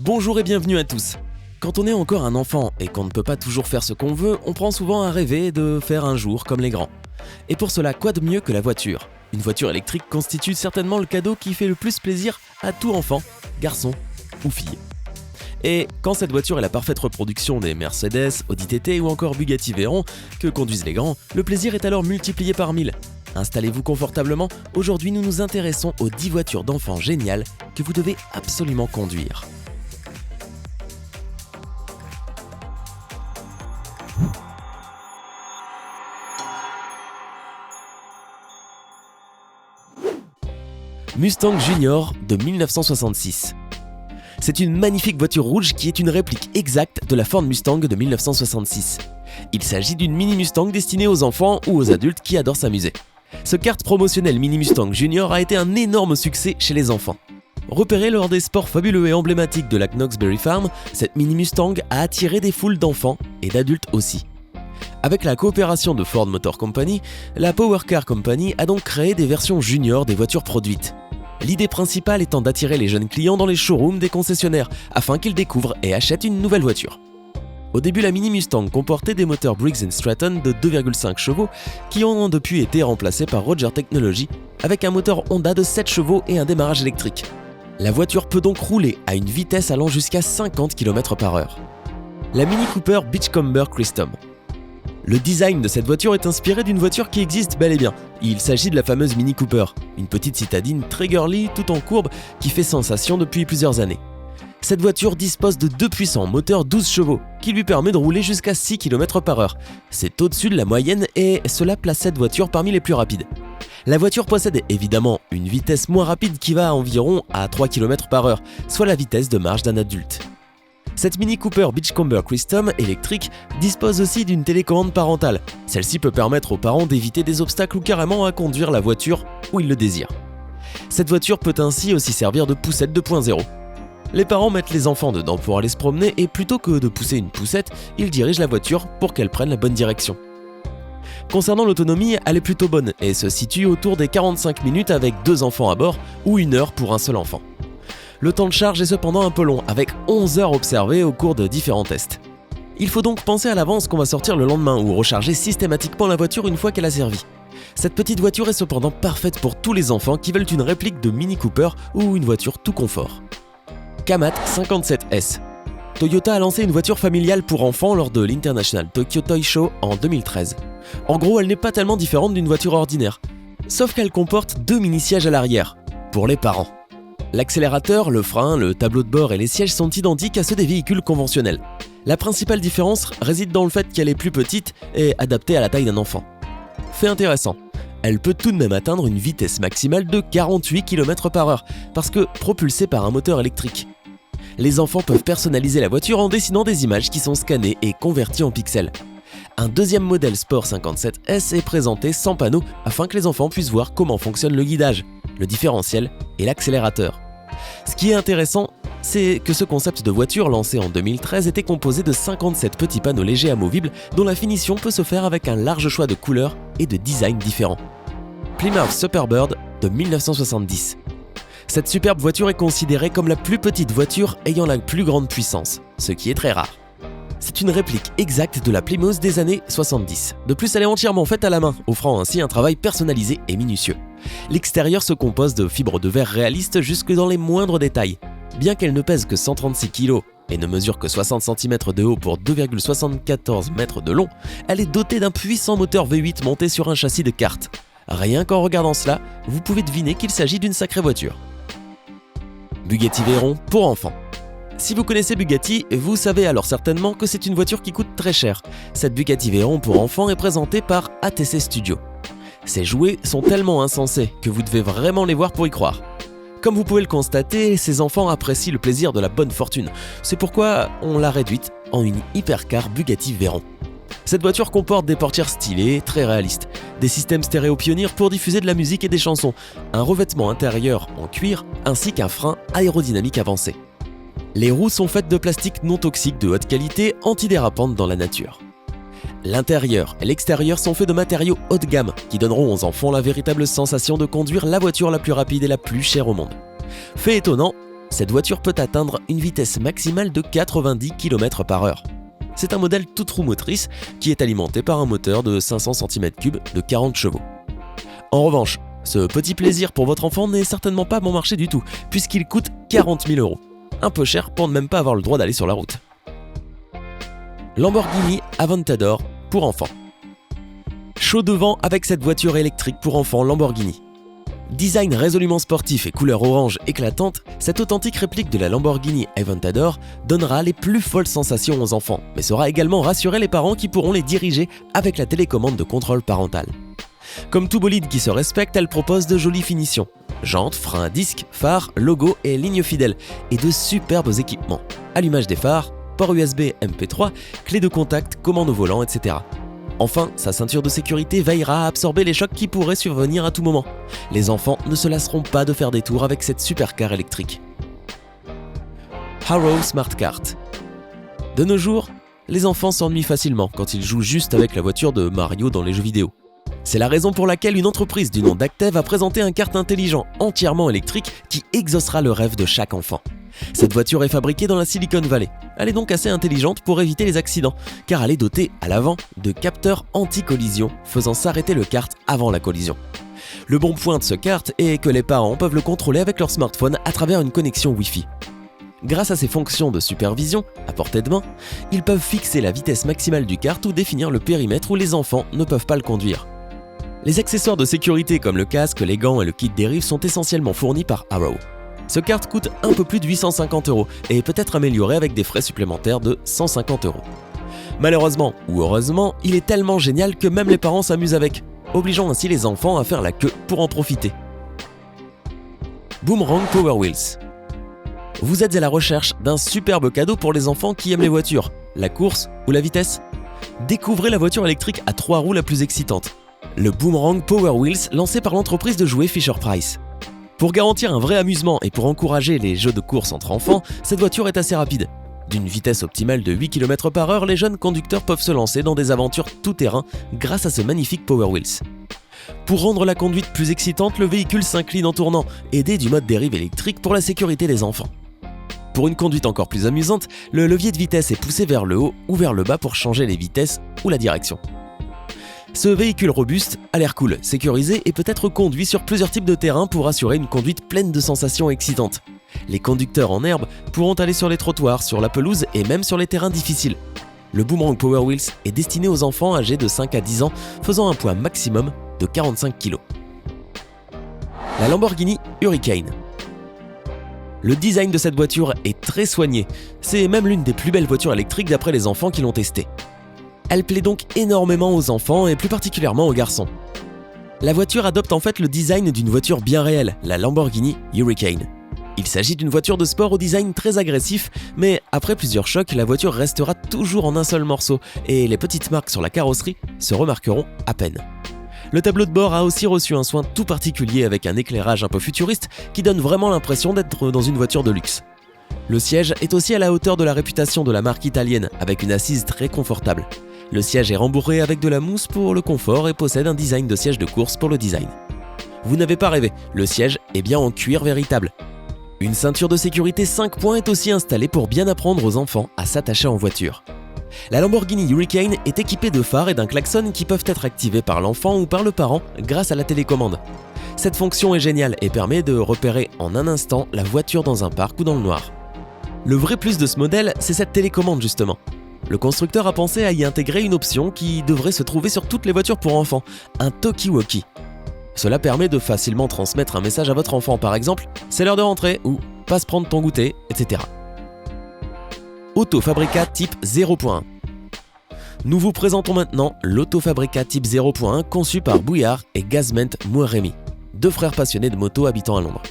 Bonjour et bienvenue à tous. Quand on est encore un enfant et qu'on ne peut pas toujours faire ce qu'on veut, on prend souvent à rêver de faire un jour comme les grands. Et pour cela, quoi de mieux que la voiture ? Une voiture électrique constitue certainement le cadeau qui fait le plus plaisir à tout enfant, garçon ou fille. Et quand cette voiture est la parfaite reproduction des Mercedes, Audi TT ou encore Bugatti Veyron que conduisent les grands, le plaisir est alors multiplié par 1000. Installez-vous confortablement, aujourd'hui nous nous intéressons aux 10 voitures d'enfants géniales que vous devez absolument conduire. Mustang Junior de 1966. C'est une magnifique voiture rouge qui est une réplique exacte de la Ford Mustang de 1966. Il s'agit d'une mini Mustang destinée aux enfants ou aux adultes qui adorent s'amuser. Ce kart promotionnel mini Mustang Junior a été un énorme succès chez les enfants. Repérée lors des sports fabuleux et emblématiques de la Knoxberry Farm, cette mini Mustang a attiré des foules d'enfants et d'adultes aussi. Avec la coopération de Ford Motor Company, la Power Car Company a donc créé des versions juniors des voitures produites. L'idée principale étant d'attirer les jeunes clients dans les showrooms des concessionnaires afin qu'ils découvrent et achètent une nouvelle voiture. Au début, la mini Mustang comportait des moteurs Briggs & Stratton de 2,5 chevaux qui ont depuis été remplacés par Roger Technology avec un moteur Honda de 7 chevaux et un démarrage électrique. La voiture peut donc rouler à une vitesse allant jusqu'à 50 km/h. La Mini Cooper Beachcomber Custom. Le design de cette voiture est inspiré d'une voiture qui existe bel et bien. Il s'agit de la fameuse Mini Cooper, une petite citadine très girly tout en courbe qui fait sensation depuis plusieurs années. Cette voiture dispose de deux puissants moteurs 12 chevaux qui lui permet de rouler jusqu'à 6 km/h. C'est au-dessus de la moyenne et cela place cette voiture parmi les plus rapides. La voiture possède évidemment une vitesse moins rapide qui va environ à 3 km/h, soit la vitesse de marche d'un adulte. Cette Mini Cooper Beachcomber Custom électrique dispose aussi d'une télécommande parentale. Celle-ci peut permettre aux parents d'éviter des obstacles ou carrément à conduire la voiture où ils le désirent. Cette voiture peut ainsi aussi servir de poussette 2.0. Les parents mettent les enfants dedans pour aller se promener et plutôt que de pousser une poussette, ils dirigent la voiture pour qu'elle prenne la bonne direction. Concernant l'autonomie, elle est plutôt bonne et se situe autour des 45 minutes avec 2 enfants à bord ou 1 heure pour un seul enfant. Le temps de charge est cependant un peu long, avec 11 heures observées au cours de différents tests. Il faut donc penser à l'avance qu'on va sortir le lendemain ou recharger systématiquement la voiture une fois qu'elle a servi. Cette petite voiture est cependant parfaite pour tous les enfants qui veulent une réplique de Mini Cooper ou une voiture tout confort. Kamat 57S. Toyota a lancé une voiture familiale pour enfants lors de l'International Tokyo Toy Show en 2013. En gros, elle n'est pas tellement différente d'une voiture ordinaire, sauf qu'elle comporte 2 mini-sièges à l'arrière, pour les parents. L'accélérateur, le frein, le tableau de bord et les sièges sont identiques à ceux des véhicules conventionnels. La principale différence réside dans le fait qu'elle est plus petite et adaptée à la taille d'un enfant. Fait intéressant, elle peut tout de même atteindre une vitesse maximale de 48 km/h parce que propulsée par un moteur électrique. Les enfants peuvent personnaliser la voiture en dessinant des images qui sont scannées et converties en pixels. Un deuxième modèle Sport 57S est présenté sans panneau afin que les enfants puissent voir comment fonctionne le guidage, le différentiel et l'accélérateur. Ce qui est intéressant, c'est que ce concept de voiture lancé en 2013 était composé de 57 petits panneaux légers amovibles dont la finition peut se faire avec un large choix de couleurs et de designs différents. Plymouth Superbird de 1970. Cette superbe voiture est considérée comme la plus petite voiture ayant la plus grande puissance, ce qui est très rare. C'est une réplique exacte de la Plymouth des années 70. De plus, elle est entièrement faite à la main, offrant ainsi un travail personnalisé et minutieux. L'extérieur se compose de fibres de verre réalistes jusque dans les moindres détails. Bien qu'elle ne pèse que 136 kg et ne mesure que 60 cm de haut pour 2,74 m de long, elle est dotée d'un puissant moteur V8 monté sur un châssis de kart. Rien qu'en regardant cela, vous pouvez deviner qu'il s'agit d'une sacrée voiture. Bugatti Veyron pour enfants. Si vous connaissez Bugatti, vous savez alors certainement que c'est une voiture qui coûte très cher. Cette Bugatti Veyron pour enfants est présentée par ATC Studio. Ces jouets sont tellement insensés que vous devez vraiment les voir pour y croire. Comme vous pouvez le constater, ces enfants apprécient le plaisir de la bonne fortune. C'est pourquoi on l'a réduite en une hypercar Bugatti Veyron. Cette voiture comporte des portières stylées, très réalistes, des systèmes stéréo Pioneer pour diffuser de la musique et des chansons, un revêtement intérieur en cuir ainsi qu'un frein aérodynamique avancé. Les roues sont faites de plastique non toxique de haute qualité, antidérapantes dans la nature. L'intérieur et l'extérieur sont faits de matériaux haut de gamme qui donneront aux enfants la véritable sensation de conduire la voiture la plus rapide et la plus chère au monde. Fait étonnant, cette voiture peut atteindre une vitesse maximale de 90 km/h. C'est un modèle toute roue motrice qui est alimenté par un moteur de 500 cm3 de 40 chevaux. En revanche, ce petit plaisir pour votre enfant n'est certainement pas bon marché du tout, puisqu'il coûte 40 000 €. Un peu cher pour ne même pas avoir le droit d'aller sur la route. Lamborghini Aventador pour enfants. Chaud devant avec cette voiture électrique pour enfants Lamborghini. Design résolument sportif et couleur orange éclatante, cette authentique réplique de la Lamborghini Aventador donnera les plus folles sensations aux enfants, mais saura également rassurer les parents qui pourront les diriger avec la télécommande de contrôle parental. Comme tout bolide qui se respecte, elle propose de jolies finitions. Jantes, freins à disque, phares, logo et lignes fidèles, et de superbes équipements. Allumage des phares, port USB MP3, clé de contact, commande au volant, etc. Enfin, sa ceinture de sécurité veillera à absorber les chocs qui pourraient survenir à tout moment. Les enfants ne se lasseront pas de faire des tours avec cette supercar électrique. Arrow Smart Kart. De nos jours, les enfants s'ennuient facilement quand ils jouent juste avec la voiture de Mario dans les jeux vidéo. C'est la raison pour laquelle une entreprise du nom d'Actev a présenté un kart intelligent entièrement électrique qui exaucera le rêve de chaque enfant. Cette voiture est fabriquée dans la Silicon Valley. Elle est donc assez intelligente pour éviter les accidents, car elle est dotée à l'avant de capteurs anti-collision, faisant s'arrêter le kart avant la collision. Le bon point de ce kart est que les parents peuvent le contrôler avec leur smartphone à travers une connexion Wi-Fi. Grâce à ces fonctions de supervision, à portée de main, ils peuvent fixer la vitesse maximale du kart ou définir le périmètre où les enfants ne peuvent pas le conduire. Les accessoires de sécurité comme le casque, les gants et le kit dérive sont essentiellement fournis par Arrow. Ce kart coûte un peu plus de 850 € et peut être amélioré avec des frais supplémentaires de 150 €. Malheureusement ou heureusement, il est tellement génial que même les parents s'amusent avec, obligeant ainsi les enfants à faire la queue pour en profiter. Boomerang Power Wheels. Vous êtes à la recherche d'un superbe cadeau pour les enfants qui aiment les voitures, la course ou la vitesse? Découvrez la voiture électrique à 3 roues la plus excitante, le Boomerang Power Wheels lancé par l'entreprise de jouets Fisher-Price. Pour garantir un vrai amusement et pour encourager les jeux de course entre enfants, cette voiture est assez rapide. D'une vitesse optimale de 8 km/h, les jeunes conducteurs peuvent se lancer dans des aventures tout-terrain grâce à ce magnifique Power Wheels. Pour rendre la conduite plus excitante, le véhicule s'incline en tournant, aidé du mode dérive électrique pour la sécurité des enfants. Pour une conduite encore plus amusante, le levier de vitesse est poussé vers le haut ou vers le bas pour changer les vitesses ou la direction. Ce véhicule robuste a l'air cool, sécurisé et peut être conduit sur plusieurs types de terrains pour assurer une conduite pleine de sensations excitantes. Les conducteurs en herbe pourront aller sur les trottoirs, sur la pelouse et même sur les terrains difficiles. Le Boomerang Power Wheels est destiné aux enfants âgés de 5 à 10 ans, faisant un poids maximum de 45 kg. La Lamborghini Hurricane. Le design de cette voiture est très soigné, c'est même l'une des plus belles voitures électriques d'après les enfants qui l'ont testée. Elle plaît donc énormément aux enfants et plus particulièrement aux garçons. La voiture adopte en fait le design d'une voiture bien réelle, la Lamborghini Hurricane. Il s'agit d'une voiture de sport au design très agressif, mais après plusieurs chocs, la voiture restera toujours en un seul morceau et les petites marques sur la carrosserie se remarqueront à peine. Le tableau de bord a aussi reçu un soin tout particulier avec un éclairage un peu futuriste qui donne vraiment l'impression d'être dans une voiture de luxe. Le siège est aussi à la hauteur de la réputation de la marque italienne avec une assise très confortable. Le siège est rembourré avec de la mousse pour le confort et possède un design de siège de course pour le design. Vous n'avez pas rêvé, le siège est bien en cuir véritable. Une ceinture de sécurité 5 points est aussi installée pour bien apprendre aux enfants à s'attacher en voiture. La Lamborghini Hurricane est équipée de phares et d'un klaxon qui peuvent être activés par l'enfant ou par le parent grâce à la télécommande. Cette fonction est géniale et permet de repérer en un instant la voiture dans un parc ou dans le noir. Le vrai plus de ce modèle, c'est cette télécommande justement. Le constructeur a pensé à y intégrer une option qui devrait se trouver sur toutes les voitures pour enfants, un talkie-walkie. Cela permet de facilement transmettre un message à votre enfant, par exemple « c'est l'heure de rentrer » ou « passe prendre ton goûter », etc. Autofabrica type 0.1. Nous vous présentons maintenant l'Autofabrica type 0.1 conçu par Bouillard et Gazment Moueremi, deux frères passionnés de moto habitant à Londres.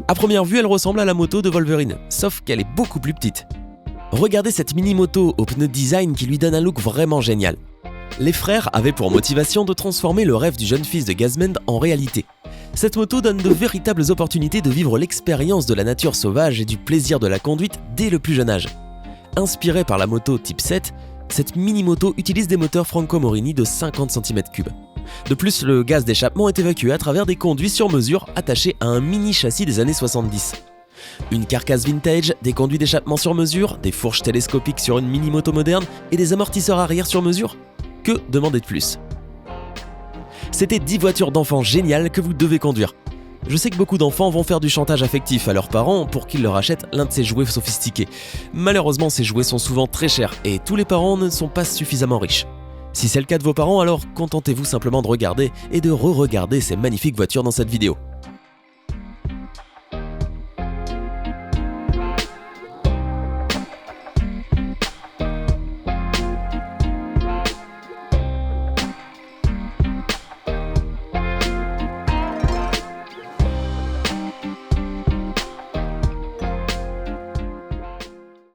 À première vue, elle ressemble à la moto de Wolverine, sauf qu'elle est beaucoup plus petite. Regardez cette mini-moto au pneu design qui lui donne un look vraiment génial. Les frères avaient pour motivation de transformer le rêve du jeune fils de Gazment en réalité. Cette moto donne de véritables opportunités de vivre l'expérience de la nature sauvage et du plaisir de la conduite dès le plus jeune âge. Inspirée par la moto Type 7, cette mini-moto utilise des moteurs Franco Morini de 50 cm3. De plus, le gaz d'échappement est évacué à travers des conduits sur mesure attachés à un mini châssis des années 70. Une carcasse vintage, des conduits d'échappement sur mesure, des fourches télescopiques sur une mini-moto moderne et des amortisseurs arrière sur mesure? Que demander de plus? C'était 10 voitures d'enfants géniales que vous devez conduire. Je sais que beaucoup d'enfants vont faire du chantage affectif à leurs parents pour qu'ils leur achètent l'un de ces jouets sophistiqués. Malheureusement, ces jouets sont souvent très chers et tous les parents ne sont pas suffisamment riches. Si c'est le cas de vos parents, alors contentez-vous simplement de regarder et de re-regarder ces magnifiques voitures dans cette vidéo.